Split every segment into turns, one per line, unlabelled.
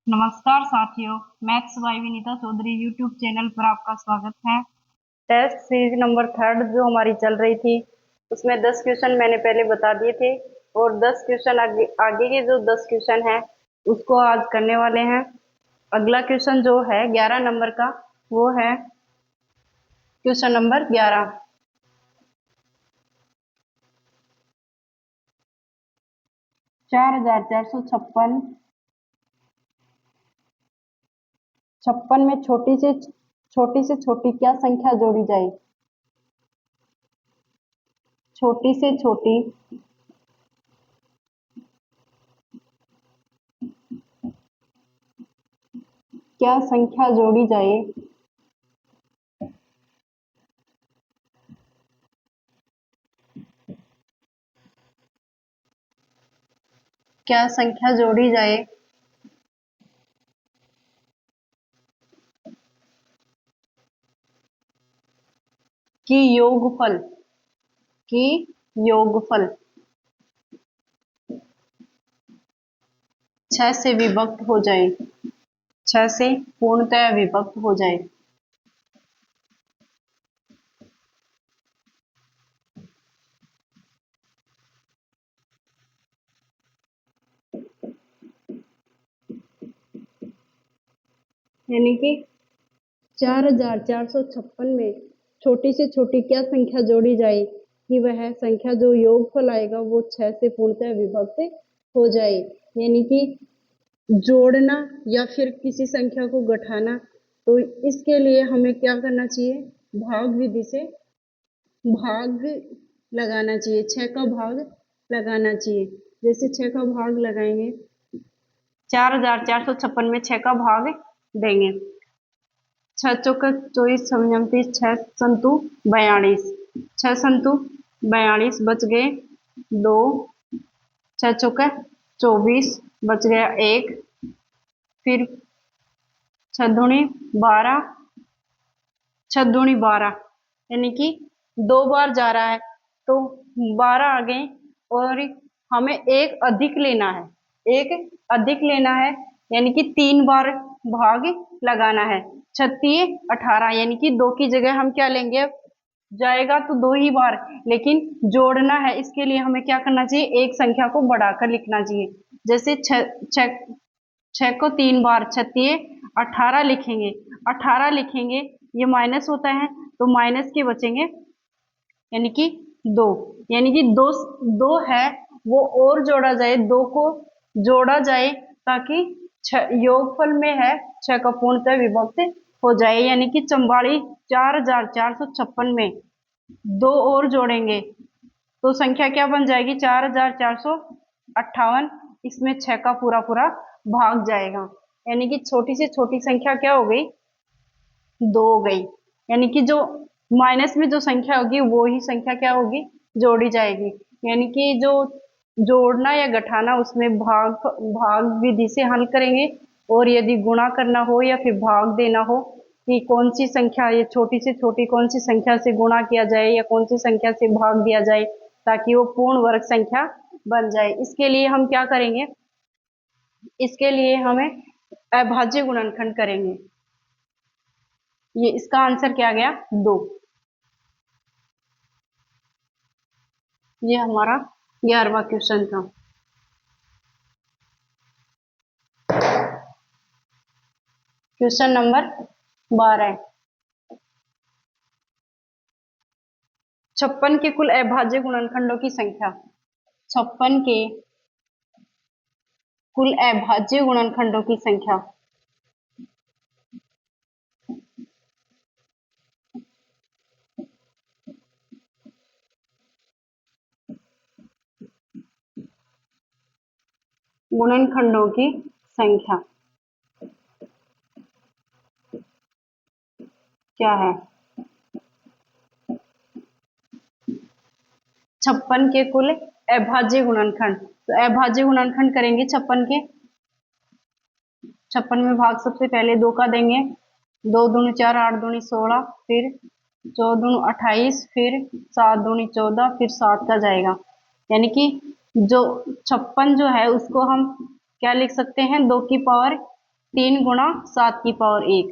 नमस्कार साथियों, maths by Vinita Chaudhary YouTube channel पर आपका स्वागत है। टेस्ट सीरीज नंबर 3 जो हमारी चल रही थी उसमें 10 क्वेश्चन मैंने पहले बता दिए थे और 10 क्वेश्चन आगे के जो 10 क्वेश्चन हैं उसको आज करने वाले हैं। अगला क्वेश्चन जो है 11 नंबर का वो है क्वेश्चन नंबर 11। 4456 56 में छोटी से छोटी क्या संख्या जोड़ी जाए? छोटी से छोटी क्या संख्या जोड़ी जाए? क्या संख्या जोड़ी जाए? कि योगफल 6 से विभक्त हो जाए, 6 से पूर्णतः विभक्त हो जाए। यानी कि 4456 में छोटी से छोटी क्या संख्या जोड़ी जाए कि वह संख्या जो योगफल आएगा वो 6 से पूर्णतः विभक्त हो जाए। यानी कि जोड़ना या फिर किसी संख्या को घटाना, तो इसके लिए हमें क्या करना चाहिए? भाग विधि से भाग लगाना चाहिए, 6 का भाग लगाना चाहिए। जैसे 6 का भाग लगाएंगे, 4456 में 6 का भाग देंगे, 6 चौका 24 समझम 30, 6 संतु 42, 6 संतु 42 बच गए 2, 6 चौका 24 बच गया 1, फिर 6 दूनी 12, 6 दूनी 12 यानी कि 2 बार जा रहा है तो 12 आ गए और हमें एक अधिक लेना है, एक अधिक लेना है यानी कि 3 बार भाग लगाना है। 36 18 यानी कि 2 की जगह हम क्या लेंगे? जाएगा तो 2 ही बार, लेकिन जोड़ना है इसके लिए हमें क्या करना चाहिए? एक संख्या को बढ़ाकर लिखना चाहिए। जैसे 6 को 3 बार 36 18 लिखेंगे, 18 लिखेंगे, ये माइनस होता है तो माइनस के बचेंगे यानी कि 2, यानी कि दो है वो और जोड़ा जाए, 2 को जोड़ा जाए ताकि योगफल में है 6 का पूर्णतः विभक्त हो जाए। यानी कि 4456 में 2 और जोड़ेंगे तो संख्या क्या बन जाएगी? 4458। इसमें 6 का पूरा भाग जाएगा, यानी कि छोटी से छोटी संख्या क्या हो गई? 2 हो गई। यानी कि जो माइनस में जो संख्या होगी वो ही संख्या क्या होगी? जोड़ी जाएगी। यानी कि जो जोड़ना या घटाना उसमें भाग विधि से हल करेंगे, और यदि गुणा करना हो या फिर भाग देना हो कि कौन सी संख्या, ये छोटी से छोटी कौन सी संख्या से गुणा किया जाए या कौन सी संख्या से भाग दिया जाए ताकि वो पूर्ण वर्ग संख्या बन जाए, इसके लिए हम क्या करेंगे? इसके लिए हमें अभाज्य गुणनखंड करेंगे। ये इसका आंसर क्या गया? 2। ये हमारा 11वां क्वेश्चन था। क्वेश्चन नंबर 12, 56 के कुल अभाज्य गुणनखंडों की संख्या। 56 के कुल अभाज्य गुणनखंडों की संख्या। गुणनखंडों की संख्या क्या है? 56 के कुल अभाज्य गुणनखंड, तो अभाज्य गुणनखंड करेंगे 56 के। 56 में भाग सबसे पहले 2 का देंगे, 2 दूनी 4, 8 दूनी 16, फिर 4 दूनी 28, फिर 7 दूनी 14, फिर 7 का जाएगा। यानी कि जो 56 जो है उसको हम क्या लिख सकते हैं? 2 की पावर 3 गुणा 7 की पावर 1,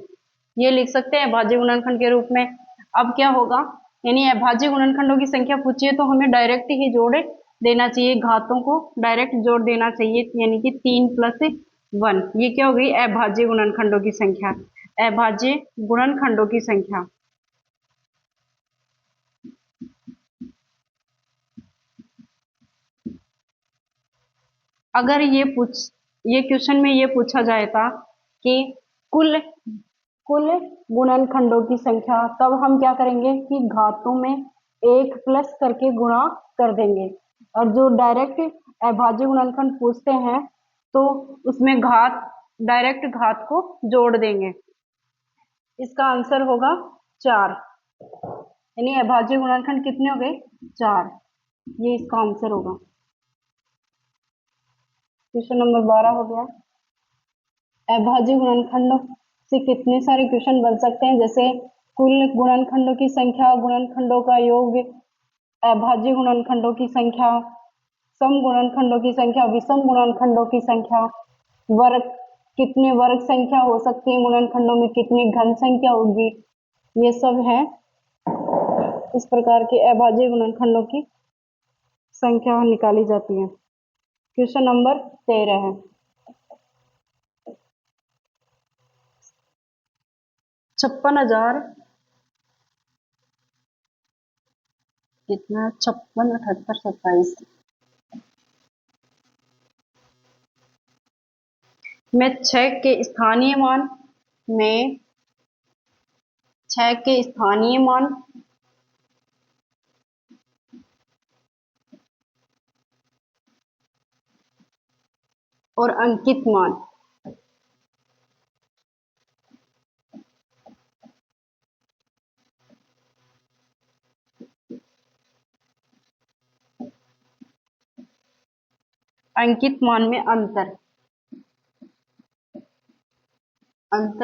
ये लिख सकते हैं अभाज्य गुणनखंड के रूप में। अब क्या होगा, यानी अभाज्य गुणनखंडों की संख्या पूछी है तो हमें डायरेक्ट ही जोड़ देना चाहिए, घातों को डायरेक्ट जोड़ देना चाहिए, यानी कि 3 + 1, ये क्या हो गई अभाज्य गुणनखंडों की संख्या। अभाज्य गुणनखंडों की संख्या। अगर ये क्वेश्चन में ये पूछा जाए था कि कुल कुल गुणनखंडों की संख्या, तब हम क्या करेंगे कि घातों में 1 प्लस करके गुणा कर देंगे। और जो डायरेक्ट अभाज्य गुणनखंड पूछते हैं तो उसमें डायरेक्ट घात को जोड़ देंगे। इसका आंसर होगा 4, यानी अभाज्य गुणनखंड कितने हो गए 4, ये इसका आंसर होगा। क्वेश्चन नंबर 12 हो गया। अभाज्य गुणनखंडों से कितने सारे क्वेश्चन बन सकते हैं, जैसे कुल गुणनखंडों की संख्या, गुणनखंडों का योग, अभाज्य गुणनखंडों की संख्या, सम गुणनखंडों की संख्या, विषम गुणनखंडों की संख्या, वर्ग, कितने वर्ग संख्या हो सकती है गुणनखंडों में, कितनी घन संख्या होगी, ये सब है। इस प्रकार के अभाज्य गुणनखंडों की संख्या निकाली जाती है। क्वेश्चन नंबर 13 है। 56,000 कितना, 56, 78, 27 में 6 के स्थानीय मान में 6 के स्थानीय मान और अंकित मान, अंकित मान में अंतर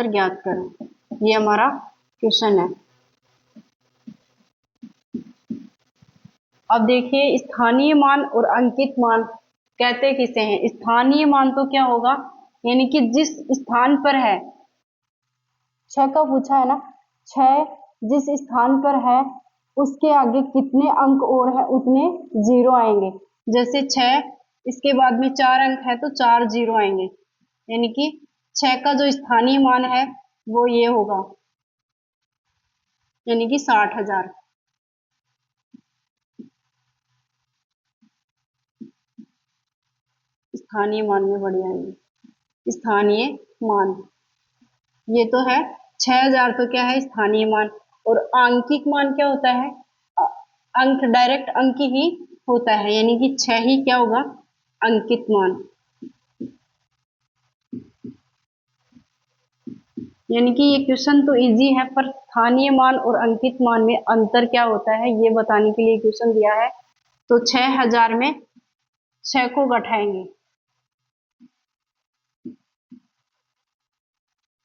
ज्ञात करें, ये हमारा क्वेश्चन है। अब देखिए स्थानीय मान और अंकित मान कहते किसे हैं। स्थानीय मान तो क्या होगा, यानी कि जिस स्थान पर है, 6 का पूछा है ना, 6 जिस स्थान पर है उसके आगे कितने अंक और है उतने जीरो आएंगे। जैसे 6 इसके बाद में 4 अंक है तो 4 जीरो आएंगे, यानी कि 6 का जो स्थानीय मान है वो ये होगा, यानी कि 60,000। स्थानीय मान में बढ़िया आएंगे स्थानीय मान, ये तो है 6,000 तो क्या है स्थानीय मान। और आंकिक मान क्या होता है, अंक डायरेक्ट अंक ही होता है, यानी कि 6 ही क्या होगा अंकित मान। यानी कि ये क्वेश्चन तो इजी है, पर स्थानीय मान और अंकित मान में अंतर क्या होता है ये बताने के लिए क्वेश्चन दिया है। तो 6,000 में 6 को घटाएंगे,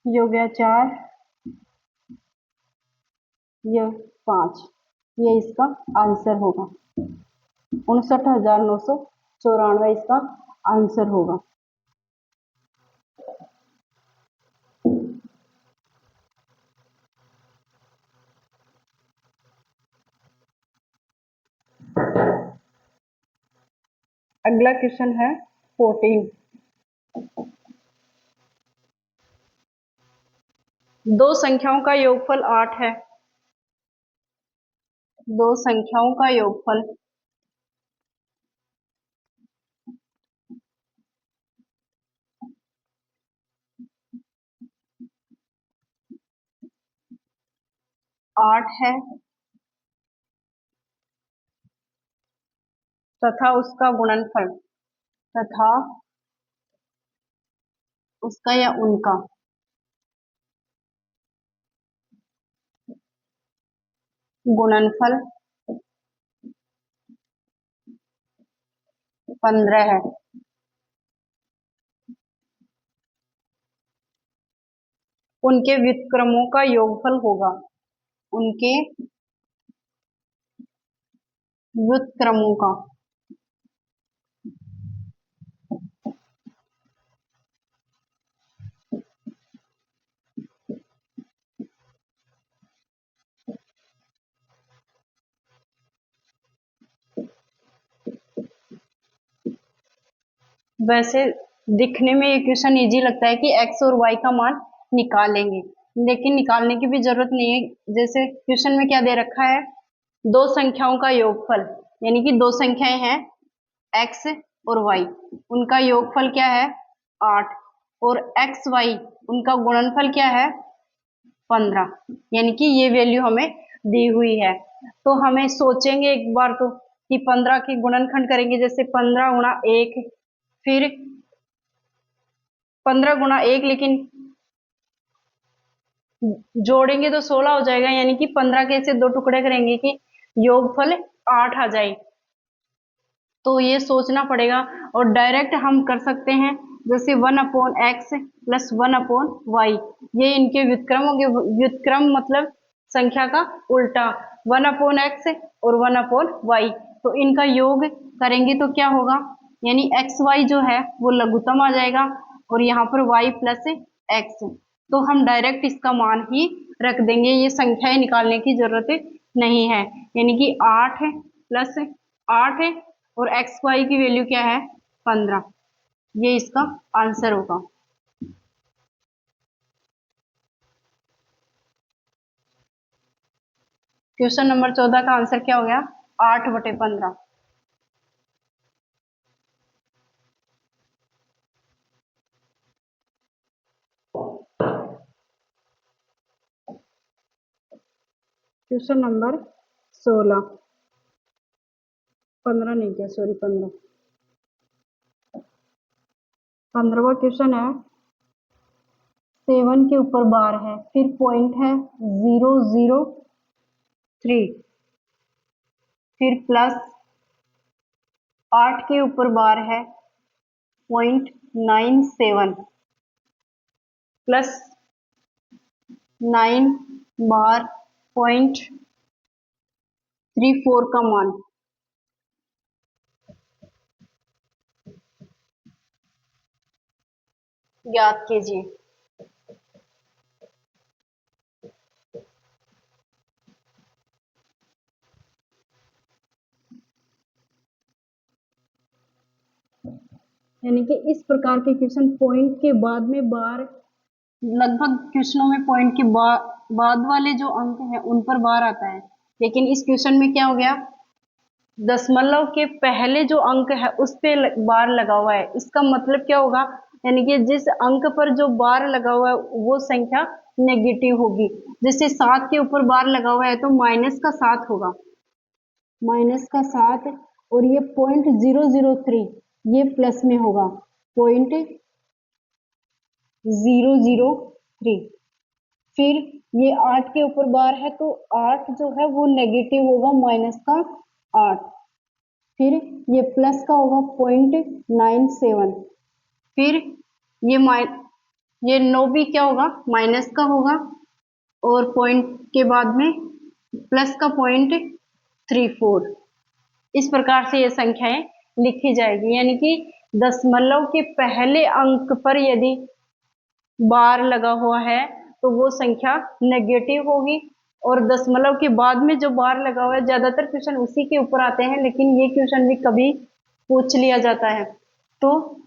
ये हो गया 4, ये 5, ये इसका आंसर होगा। 59,994 इसका आंसर होगा। अगला क्वेश्चन है 14। दो संख्याओं का योगफल 8 है। दो संख्याओं का योगफल 8 है तथा उसका गुणनफल, तथा उसका या उनका गुणनफल 15 है। उनके व्युत्क्रमों का योगफल होगा। उनके व्युत्क्रमों का वैसे दिखने में ये क्वेश्चन इजी लगता है कि x और y का मान निकालेंगे, लेकिन निकालने की भी जरूरत नहीं है। जैसे क्वेश्चन में क्या दे रखा है, दो संख्याओं का योगफल, यानी कि दो संख्याएं हैं x और y, उनका योगफल क्या है 8, और x y उनका गुणनफल क्या है 15, यानी कि ये वैल्यू हमें दी हुई है। तो हमें सोचेंगे एक बार तो कि 15 के गुणनखंड करेंगे, जैसे 15 गुणा 1, फिर 15 गुणा 1, लेकिन जोड़ेंगे तो 16 हो जाएगा, यानी कि 15 के ऐसे दो टुकड़े करेंगे कि योगफल 8 आ जाए। तो ये सोचना पड़ेगा, और डायरेक्ट हम कर सकते हैं, जैसे 1/x प्लस 1/y, ये इनके व्युत्क्रम होंगे। व्युत्क्रम मतलब संख्या का उल्टा, 1/x और 1/y, तो इनका योग करेंगे तो क्या होगा, यानी एक्स वाई जो है वो लघुत्तम आ जाएगा, और यहाँ पर y प्लस एक्स, तो हम डायरेक्ट इसका मान ही रख देंगे, ये संख्याएं निकालने की जरूरत नहीं है। यानी कि 8 प्लस 8 और एक्स वाई की वैल्यू क्या है 15, ये इसका आंसर होगा। क्वेश्चन नंबर 14 का आंसर क्या हो गया, 8/15। क्वेश्चन नंबर 16, 15 नहीं क्या, सॉरी 15वां क्वेश्चन है, 7 के ऊपर बार है, फिर पॉइंट है 003, फिर प्लस 8 के ऊपर बार है 0.97, प्लस 9 बार 0.34 का मान ज्ञात कीजिए। यानी कि इस प्रकार के क्वेश्चन पॉइंट के बाद में बार, लगभग क्वेश्चनों में पॉइंट के बाद वाले जो अंक हैं उन पर बार आता है, लेकिन इस क्वेश्चन में क्या हो गया, दशमलव के पहले जो अंक है उस पे बार लगा हुआ है। इसका मतलब क्या होगा, यानी कि जिस अंक पर जो बार लगा हुआ है वो संख्या नेगेटिव होगी। जैसे 7 के ऊपर बार लगा हुआ है तो -7 होगा, -7, और ये 0.003 ये प्लस में होगा 0.003। फिर ये 8 के ऊपर बार है तो 8 जो है वो नेगेटिव होगा, -8, फिर ये प्लस का होगा 0.97, फिर ये ये 9 भी क्या होगा माइनस का होगा, और पॉइंट के बाद में प्लस का 0.34। इस प्रकार से ये संख्याएं लिखी जाएगी, यानी कि दशमलव के पहले अंक पर यदि बार लगा हुआ है तो वो संख्या नेगेटिव होगी, और दशमलव के बाद में जो बार लगा हुआ है, ज्यादातर क्वेश्चन उसी के ऊपर आते हैं, लेकिन ये क्वेश्चन भी कभी पूछ लिया जाता है, तो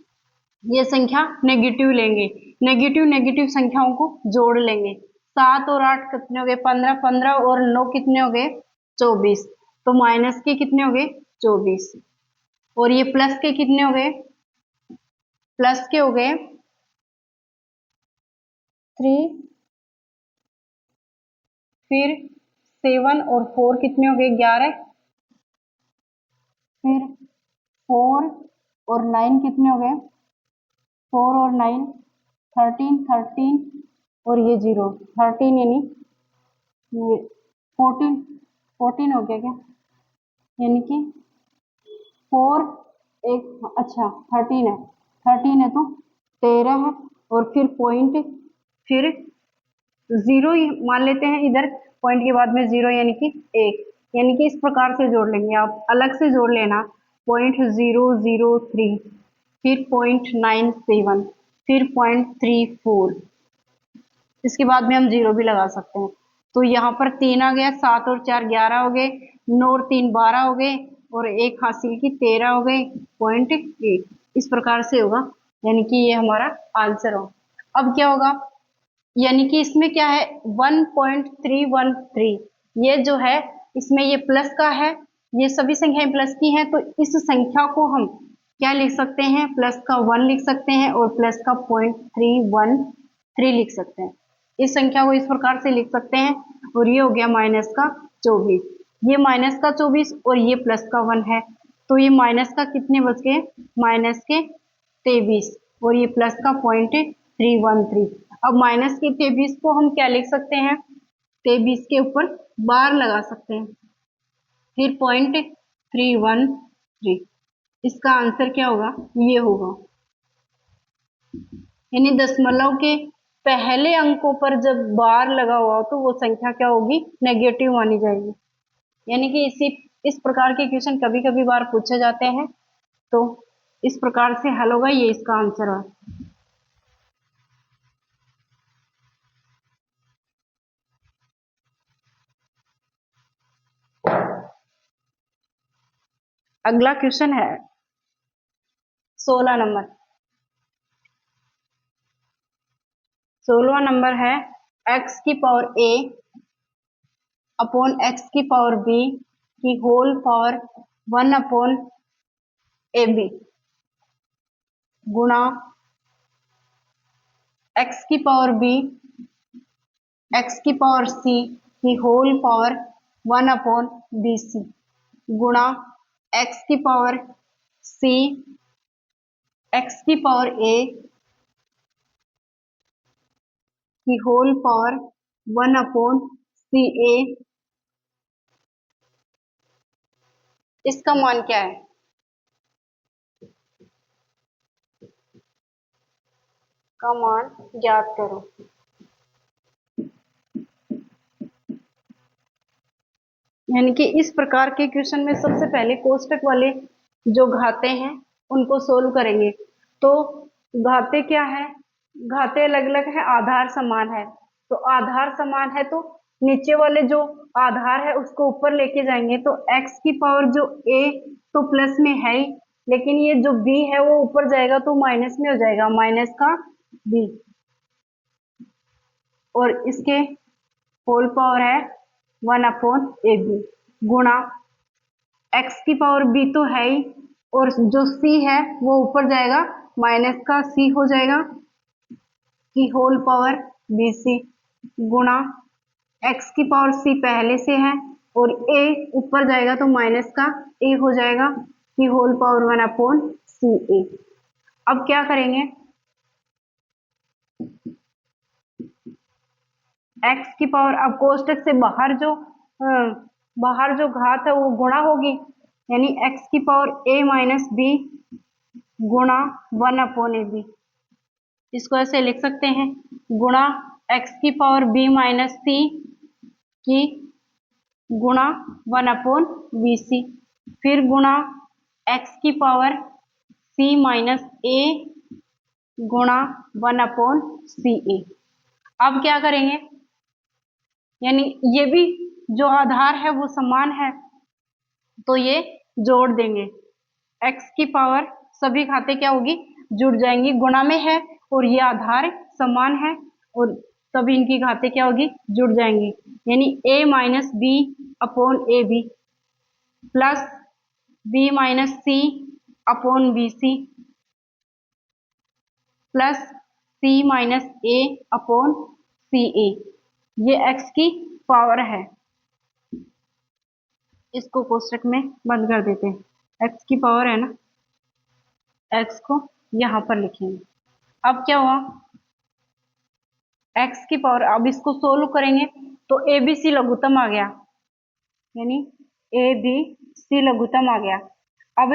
ये संख्या नेगेटिव लेंगे। नेगेटिव नेगेटिव संख्याओं को जोड़ लेंगे, 7 और 8 कितने हो गए 15, 15 और 9 कितने हो गए 24, तो माइनस के कितने हो गए 24, और ये प्लस के कितने हो गए, प्लस के हो गए 3, फिर 7 और 4 कितने हो गए 11, फिर 4 और 9 कितने हो गए, 4 और 9 13, 13 और ये 0 13, यानी ये 14, 14 हो गया क्या, यानी कि 4 एक, अच्छा 13 है, 13 है तो 13 है, और फिर पॉइंट, फिर 0 ही मान लेते हैं इधर, पॉइंट के बाद में 0 यानी कि 1, यानी कि इस प्रकार से जोड़ लेंगे, आप अलग से जोड़ लेना 0.003, फिर 0.97, फिर 0.34, इसके बाद में हम 0 भी लगा सकते हैं। तो यहाँ पर 3 आ गया, 7 और 4 11 हो गए, 9 और 3 12 हो गए, और 1 हासिल की 13 हो गए 0.1। इस प्रकार से होगा, यानी कि ये हमारा आंसर हो। अब क्या होगा, यानी कि इसमें क्या है 1.313, ये जो है इसमें ये प्लस का है, ये सभी संख्याएं प्लस की हैं, तो इस संख्या को हम क्या लिख सकते हैं, प्लस का 1 लिख सकते हैं और प्लस का 0.313 लिख सकते हैं। इस संख्या को इस प्रकार से लिख सकते हैं। और ये हो गया माइनस का 24, ये माइनस का 24 और ये प्लस का 1 है, तो ये माइनस का कितने बच गए, माइनस के 23 और ये प्लस का 0.313। अब माइनस के 23 को हम क्या लिख सकते हैं, 23 के ऊपर बार लगा सकते हैं, फिर 0.313। इसका आंसर क्या होगा, ये होगा, यानी दशमलव के पहले अंकों पर जब बार लगा हुआ हो तो वो संख्या क्या होगी, नेगेटिव मानी जाएगी। यानी कि इस प्रकार के क्वेश्चन कभी कभी बार पूछे जाते हैं, तो इस प्रकार से हल होगा, ये इसका आंसर है। अगला क्वेश्चन है 16 नंबर। 16वां नंबर है x की पावर a अपॉन x की पावर b की होल पावर 1 अपॉन ए बी गुणा x की पावर b x की पावर c की whole power 1 upon B c गुणा x की पावर c x की पावर a की whole power 1 upon C a. इसका मान क्या है, का मान ज्ञात करो। यानी कि इस प्रकार के क्वेश्चन में सबसे पहले कोष्टक वाले जो घाते हैं उनको सोल्व करेंगे। तो घाते क्या है, घाते अलग अलग है, आधार समान है, तो आधार समान है तो नीचे वाले जो आधार है उसको ऊपर लेके जाएंगे, तो x की पावर जो a तो प्लस में है ही, लेकिन ये जो b है वो ऊपर जाएगा तो माइनस में हो जाएगा, माइनस का b, और इसके होल पावर है 1 अपॉन ए बी गुणा x की पावर b तो है ही, और जो c है वो ऊपर जाएगा, माइनस का c हो जाएगा की होल पावर बी सी गुणा x की पावर c पहले से है और a ऊपर जाएगा तो माइनस का a हो जाएगा की होल पावर 1 अपॉन सी ए। अब क्या करेंगे, x की पावर, अब कोष्टक से बाहर जो घात है वो गुणा होगी, यानी x की पावर a माइनस बी गुणा 1 अपॉन ए बी, इसको ऐसे लिख सकते हैं, गुणा x की पावर b माइनस सी की गुणा 1 अपॉन बी सी, फिर गुणा x की पावर c माइनस a गुणा 1 अपॉन सी ए। अब क्या करेंगे, यानी ये भी जो आधार है वो समान है तो ये जोड़ देंगे, x की पावर सभी खाते क्या होगी, जुड़ जाएंगी, गुणा में है और ये आधार समान है और तभी इनकी घाते क्या होगी, जुड़ जाएंगी, यानी a minus B upon A B plus b minus C upon B C plus c minus A upon C A, ये x की पावर है। इसको कोष्टक में बंद कर देते हैं, x की पावर है ना, x को यहां पर लिखेंगे। अब क्या हुआ, x की पावर, अब इसको सोल्व करेंगे तो ए बी सी लघुत्तम आ गया, यानी ए बी सी लघुत्तम आ गया। अब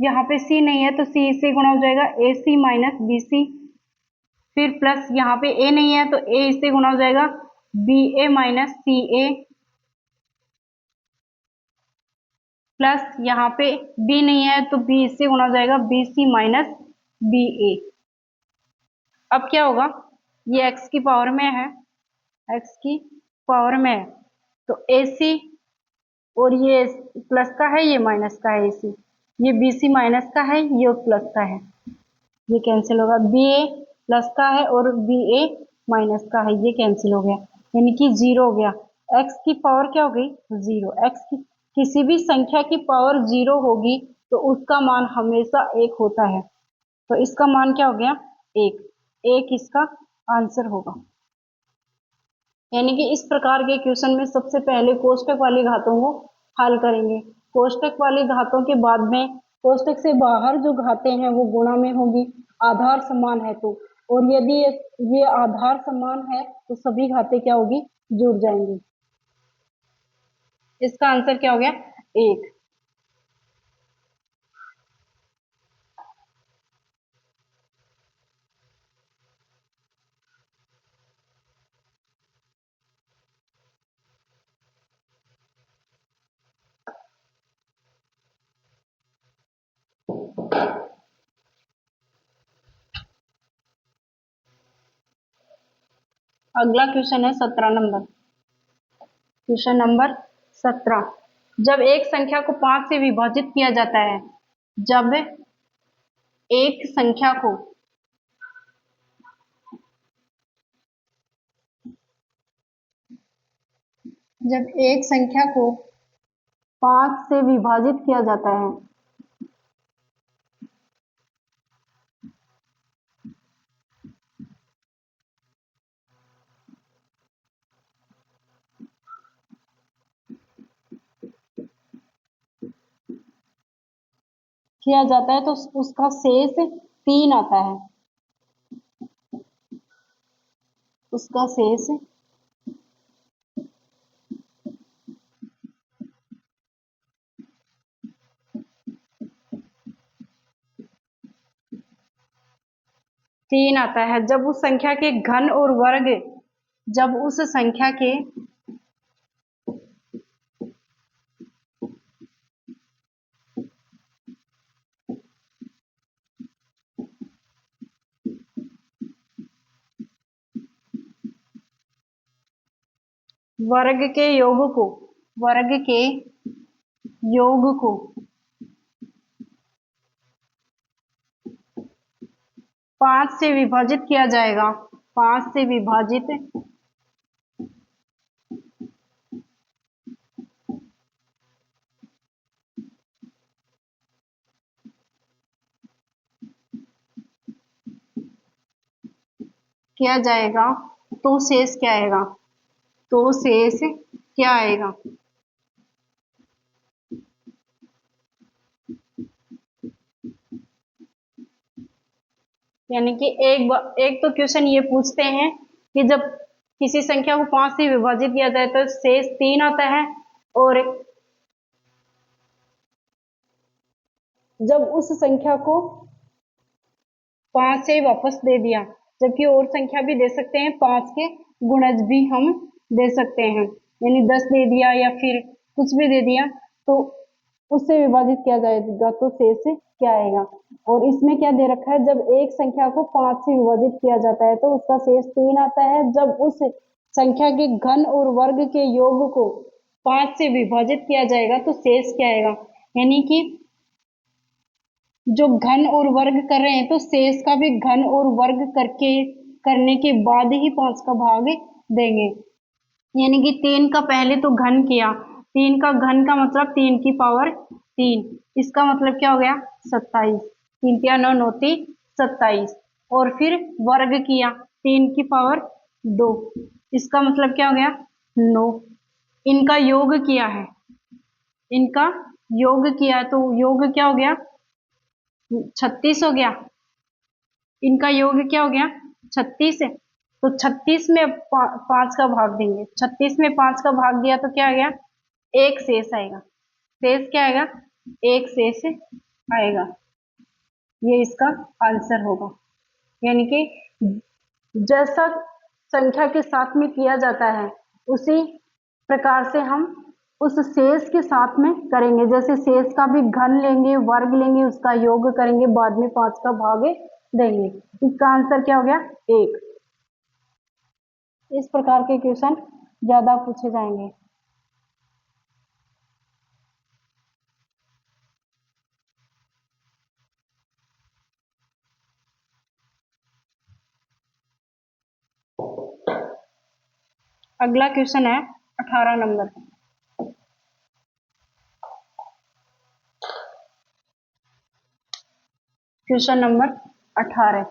यहाँ पे c नहीं है तो c से गुणा हो जाएगा, ए सी माइनस बी सी, फिर प्लस यहाँ पे a नहीं है तो a इससे गुणा हो जाएगा, बी ए माइनस सी ए, प्लस यहाँ पे b नहीं है तो b इससे गुणा हो जाएगा, बी सी माइनस बी ए। अब क्या होगा, ये x की पावर में है, x की पावर में है तो ए सी, और ये प्लस का है ये माइनस का है, AC ये BC माइनस का है ये प्लस का है, ये कैंसिल होगा, बी ए प्लस का है और बी ए माइनस का है, ये कैंसिल हो गया, यानी कि जीरो हो गया। एक्स की पावर क्या हो गई, जीरो। एक्स की किसी भी संख्या की पावर जीरो होगी तो उसका मान हमेशा एक होता है, तो इसका मान क्या हो गया, एक। एक इसका आंसर होगा। यानी कि इस प्रकार के क्वेश्चन में सबसे पहले कोष्टक वाली घातों को हल करेंगे। कोष्टक वाली घातों के बाद में कोष्टक से बाहर जो घातें हैं वो गुणा में होगी, आधार समान है तो। और यदि ये आधार समान है तो सभी घातें क्या होगी, जुड़ जाएंगी। इसका आंसर क्या हो गया, एक। अगला क्वेश्चन है 17 नंबर। Question number 17। जब एक संख्या को 5 से विभाजित किया जाता है, जब एक संख्या को जब एक संख्या को 5 से विभाजित किया जाता है, तो उसका शेष 3 आता है। उसका शेष तीन आता है जब उस संख्या के घन और वर्ग, जब उस संख्या के वर्ग के योग को वर्ग के योग को 5 से विभाजित किया जाएगा। 5 से विभाजित किया जाएगा तो शेष क्या आएगा, तो शेष क्या आएगा, यानी कि एक तो क्वेश्चन ये पूछते हैं कि जब किसी संख्या को 5 से विभाजित किया जाए तो शेष 3 आता है, और जब उस संख्या को 5 से वापस दे दिया, जबकि और संख्या भी दे सकते हैं, 5 के गुणज भी हम दे सकते हैं, यानी 10 दे दिया या फिर कुछ भी दे दिया, तो उससे विभाजित किया जाएगा तो शेष क्या आएगा। और इसमें क्या दे रखा है, जब एक संख्या को 5 से विभाजित किया जाता है तो उसका शेष 3 आता है, जब उस संख्या के घन और वर्ग के योग को 5 से विभाजित किया जाएगा तो शेष क्या आएगा, यानी कि जो घन और वर्ग कर रहे हैं तो शेष का भी घन और वर्ग करने के बाद ही 5 का भाग देंगे। यानी कि 3 का पहले तो घन किया, 3 का घन का मतलब 3 की पावर 3, इसका मतलब क्या हो गया, 27। 3 क्या 9 9 27, और फिर वर्ग किया 3 की पावर 2, इसका मतलब क्या हो गया, 9। इनका योग किया है, इनका योग किया तो योग क्या हो गया, 36 हो गया। इनका योग क्या हो गया, 36 है, तो 36 में 5 का भाग देंगे, 36 में 5 का भाग दिया तो क्या आ गया, एक शेष आएगा। शेष क्या आएगा, एक शेष आएगा, ये इसका आंसर होगा। यानी कि जैसा संख्या के साथ में किया जाता है उसी प्रकार से हम उस शेष के साथ में करेंगे, जैसे शेष का भी घन लेंगे, वर्ग लेंगे, उसका योग करेंगे, बाद में 5 का भाग देंगे। इसका आंसर क्या हो गया, एक। इस प्रकार के क्वेश्चन ज्यादा पूछे जाएंगे। अगला क्वेश्चन है 18 नंबर। Question number 18।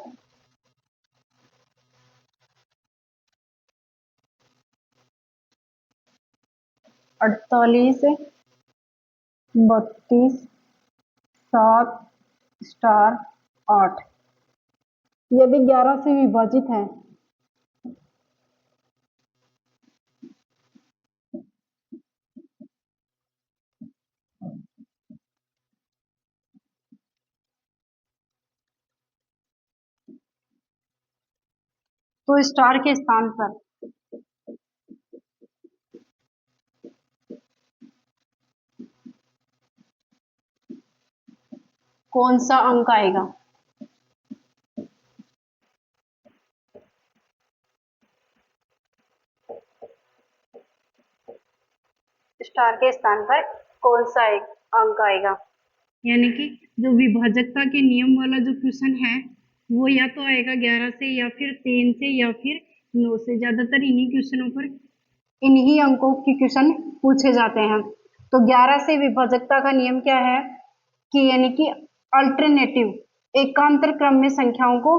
48, 32, 7 स्टार 8 यदि 11 से विभाजित है तो स्टार के स्थान पर कौन सा अंक आएगा? स्टार के स्थान पर कौन सा एक अंक आएगा? यानी कि जो विभाजकता के नियम वाला जो क्वेश्चन है वो या तो आएगा 11 से या फिर 3 से या फिर 9 से। ज्यादातर इन्हीं क्वेश्चनों पर इन्हीं अंकों के क्वेश्चन पूछे जाते हैं। तो 11 से विभाजकता का नियम क्या है कि यानी कि अल्टरनेटिव एकांतर क्रम में संख्याओं को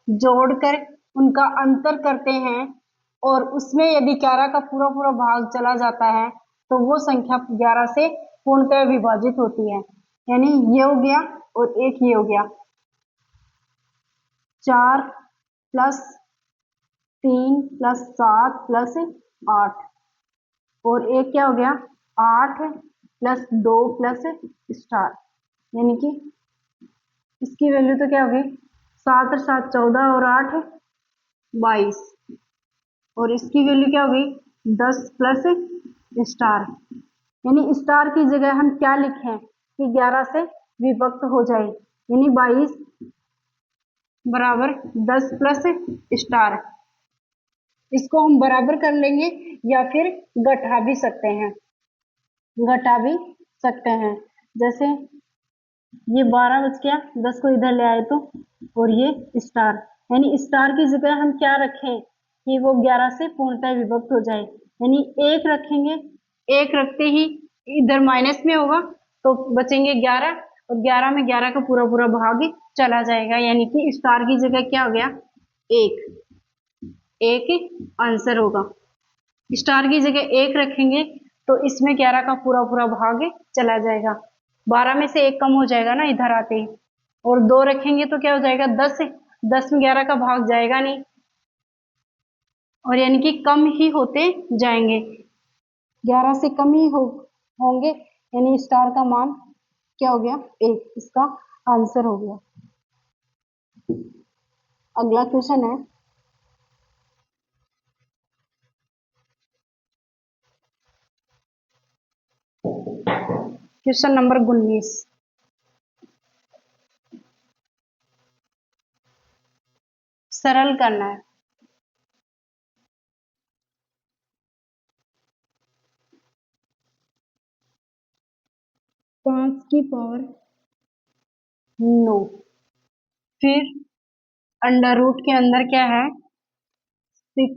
जोड़कर उनका अंतर करते हैं और उसमें यदि 11 का पूरा पूरा भाग चला जाता है तो वो संख्या 11 से पूर्णतः विभाजित होती है। यानी ये हो गया और एक ये हो गया, 4 प्लस 3 प्लस 7 प्लस 8 और एक क्या हो गया, 8 प्लस 2 प्लस स्टार। यानी कि इसकी वैल्यू तो क्या होगी, 7 और 7 14 और 8 22 और इसकी वैल्यू क्या होगी 10 प्लस स्टार। यानी स्टार की जगह हम क्या लिखें कि 11 से विभक्त हो जाए, यानी 22 बराबर 10 प्लस स्टार। इसको हम बराबर कर लेंगे या फिर घटा भी सकते हैं, जैसे ये 12 बच गया, 10 को इधर ले आए तो, और ये स्टार। यानी स्टार की जगह हम क्या रखें कि वो 11 से पूर्णतः विभक्त हो जाए, यानी एक रखेंगे, एक रखते ही इधर माइनस में होगा तो बचेंगे 11 और 11 में 11 का पूरा पूरा भाग चला जाएगा। यानी कि स्टार की जगह क्या हो गया, एक आंसर होगा। स्टार की जगह एक रखेंगे तो इसमें 11 का पूरा पूरा भाग चला जाएगा, 12 में से एक कम हो जाएगा ना इधर आते ही, और 2 रखेंगे तो क्या हो जाएगा 10, 10 में 11 का भाग जाएगा नहीं और यानी कि कम ही होते जाएंगे, 11 से कम ही होंगे। यानी स्टार का मान क्या हो गया, एक, इसका आंसर हो गया। अगला क्वेश्चन है क्वेश्चन नंबर 19। सरल करना है। 5 की पावर 9, फिर अंडर रूट के अंदर क्या है 6,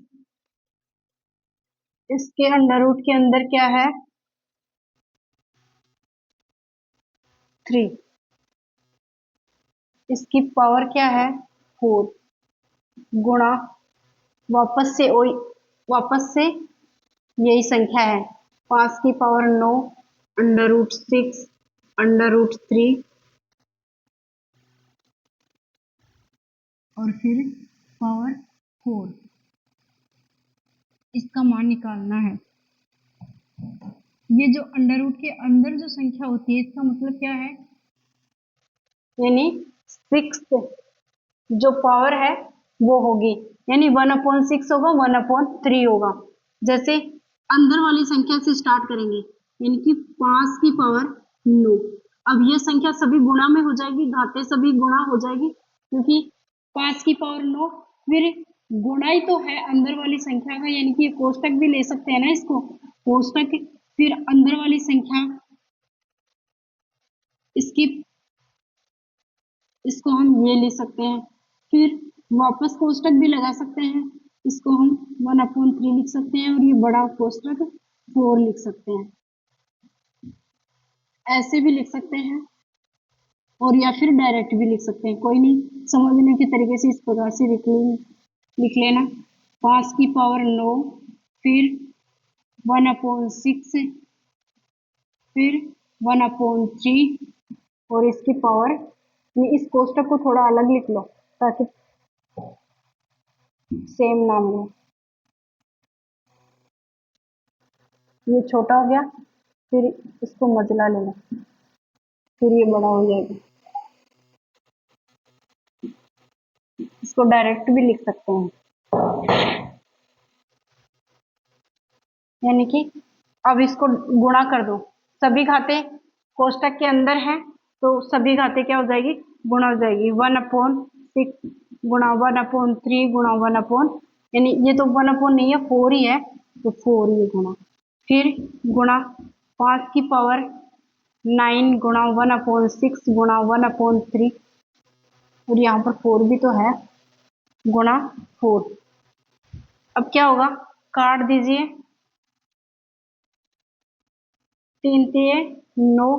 इसके अंडर रूट के अंदर क्या है 3, इसकी पावर क्या है 4, गुणा वापस से यही संख्या है, 5 की power 9 under root 6 under root 3 और फिर पावर 4, इसका मान निकालना है। ये जो अंडर रूट के अंदर जो संख्या होती है इसका मतलब क्या है, यानी 6 जो पावर है वो होगी, यानी 1/6 होगा, 1/3 होगा। जैसे अंदर वाली संख्या से स्टार्ट करेंगे, यानी कि 5 की पावर 9, अब ये संख्या सभी गुणा में हो जाएगी, घाते सभी गुणा हो जाएगी क्योंकि 5 की पावर 9 फिर गुणा ही तो है अंदर वाली संख्या का, यानी कि कोष्टक भी ले सकते हैं ना इसको, कोष्टक फिर अंदर वाली संख्या, इसकी इसको हम ये ले सकते हैं, फिर वापस कोष्टक भी लगा सकते हैं, इसको हम 1/3 लिख सकते हैं और ये बड़ा कोष्टक 4 लिख सकते हैं, ऐसे भी लिख सकते हैं और या फिर डायरेक्ट भी लिख सकते हैं, कोई नहीं, समझने के तरीके से इस प्रकार से लिख लेना। 5 की पावर 9, फिर 1/6, फिर 1/3 और इसकी पावर, इस कोष्टक को थोड़ा अलग लिख लो ताकि सेम ना मिले। ये छोटा हो गया, फिर इसको मझला लेना, फिर ये बड़ा हो जाएगा। इसको डायरेक्ट भी लिख सकते हैं, यानी कि अब इसको गुणा कर दो, सभी घातें कोष्टक के अंदर है तो सभी घातें क्या हो जाएगी, गुणा हो जाएगी। 1/6 गुणा 1/3 गुणा 1 यानी ये तो 1 नहीं है, 4 ही है, तो 4 ये गुणा, फिर गुणा 5 की पावर 9 गुणा 1/6 गुणा 1/3 और यहाँ पर 4 भी तो है, गुणा 4। अब क्या होगा, काट दीजिए, 3 तिये 9,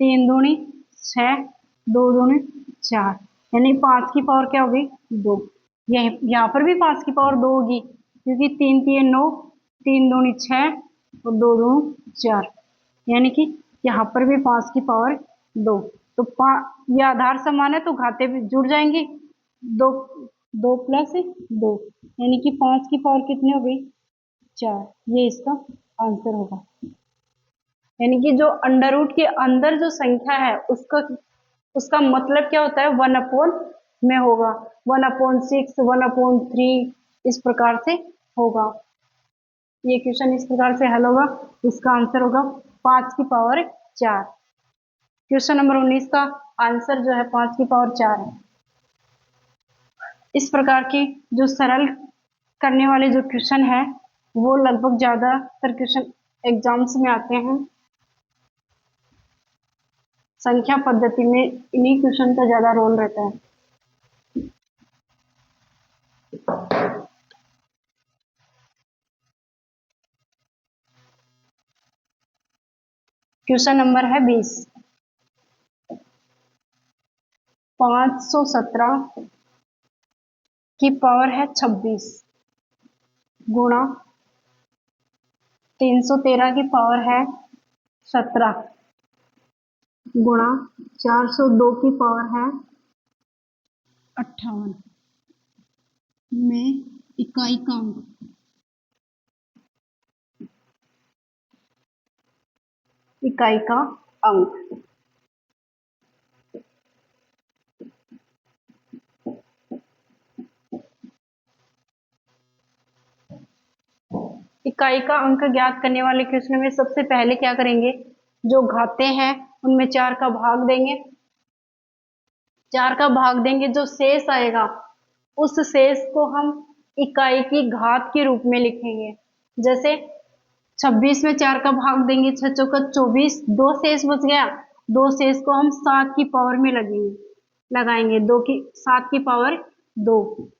3 दूनी 6, 2 दूनी 4, यानी 5 की पावर क्या होगी, 2। यहाँ पर भी 5 की पावर 2 होगी क्योंकि 3 तिये 9, 3 दूनी 6 और 2 दूनी 4, यानी कि यहाँ पर भी 5 की पावर 2। तो ये आधार समान है तो घाते भी जुड़ जाएंगी, 2 2 प्लस 2, यानी कि 5 की पावर कितनी हो गई, 4। ये इसका आंसर होगा, यानी कि जो अंडर रूट के अंदर जो संख्या है उसका मतलब क्या होता है, 1 में होगा, 1/6 1/3 इस प्रकार से होगा। ये क्वेश्चन इस प्रकार से हल होगा, इसका आंसर होगा 5 की पावर 4। क्वेश्चन नंबर 19 का आंसर जो है 5 की पावर 4 है। इस प्रकार की जो सरल करने वाले जो क्वेश्चन है वो लगभग ज्यादातर क्वेश्चन एग्जाम्स में आते हैं। संख्या पद्धति में इन्हीं क्वेश्चन का ज्यादा रोल रहता है। क्वेश्चन नंबर है 20, 517 की पावर है 26 गुणा 313 की पावर है 17 गुणा 402 की पावर है 58 में इकाई का अंक, इकाई का अंक। इकाई का अंक ज्ञात करने वाले क्वेश्चन में सबसे पहले क्या करेंगे, जो घाते हैं उनमें 4 का भाग देंगे, 4 का भाग देंगे, जो शेष आएगा उस शेष को हम इकाई की घात के रूप में लिखेंगे। जैसे 26 में 4 का भाग देंगे, 6 चौका 24, 2 शेष बच गया, 2 शेष को हम 7 की पावर में लगाएंगे, 7 की पावर 2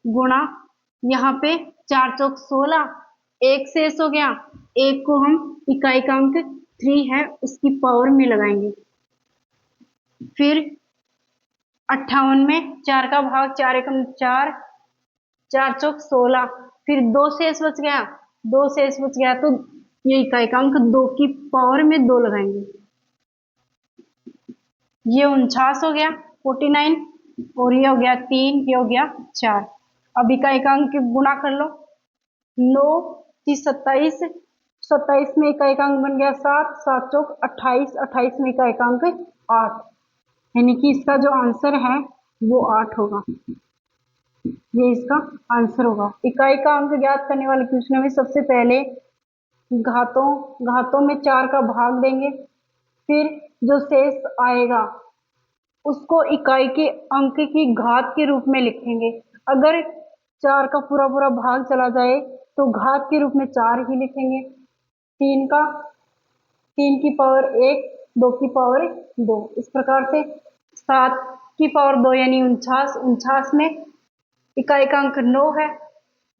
गुणा, यहाँ पे 4 चौक 16, एक शेष हो गया, एक को हम इकाई का अंक 3 है उसकी पावर में लगाएंगे, फिर 58 में 4 का भाग, 4 एकम 4, 4 चौक 16, फिर 2 शेष बच गया, 2 शेष बच गया तो ये इकाई का अंक 2 की पावर में 2 लगाएंगे, ये 49 हो गया 49 और ये हो गया 3, ये हो गया 4। अब इकाई का अंक गुणा कर लो, 9 की 27, 27 में इकाई का अंक बन गया 7, 7 चौक 28, 28 में इकाई का अंक 8, यानी कि इसका जो आंसर है वो 8 होगा, ये इसका आंसर होगा। इकाई का अंक ज्ञात करने वाले क्वेश्चन में सबसे पहले घातों में 4 का भाग देंगे, फिर जो शेष आएगा उसको इकाई के अंक की घात के रूप में लिखेंगे। अगर 4 का पूरा पूरा भाग चला जाए तो घात के रूप में 4 ही लिखेंगे, 3 की पावर 1, 2 की पावर 2, इस प्रकार से 7 की पावर 2 यानी 49, 49 में इकाई का अंक 9 है,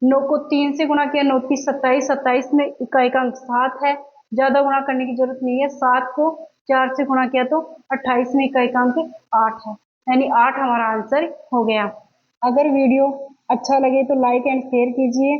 9 को 3 से गुणा किया, 9 3 27, 27 में इकाई का अंक 7 है, ज्यादा गुणा करने की जरूरत नहीं है। 7 को 4 से गुणा किया तो 28 में इकाई का अंक 8 है, यानी 8 हमारा आंसर हो गया। अगर वीडियो अच्छा लगे तो लाइक एंड शेयर कीजिए।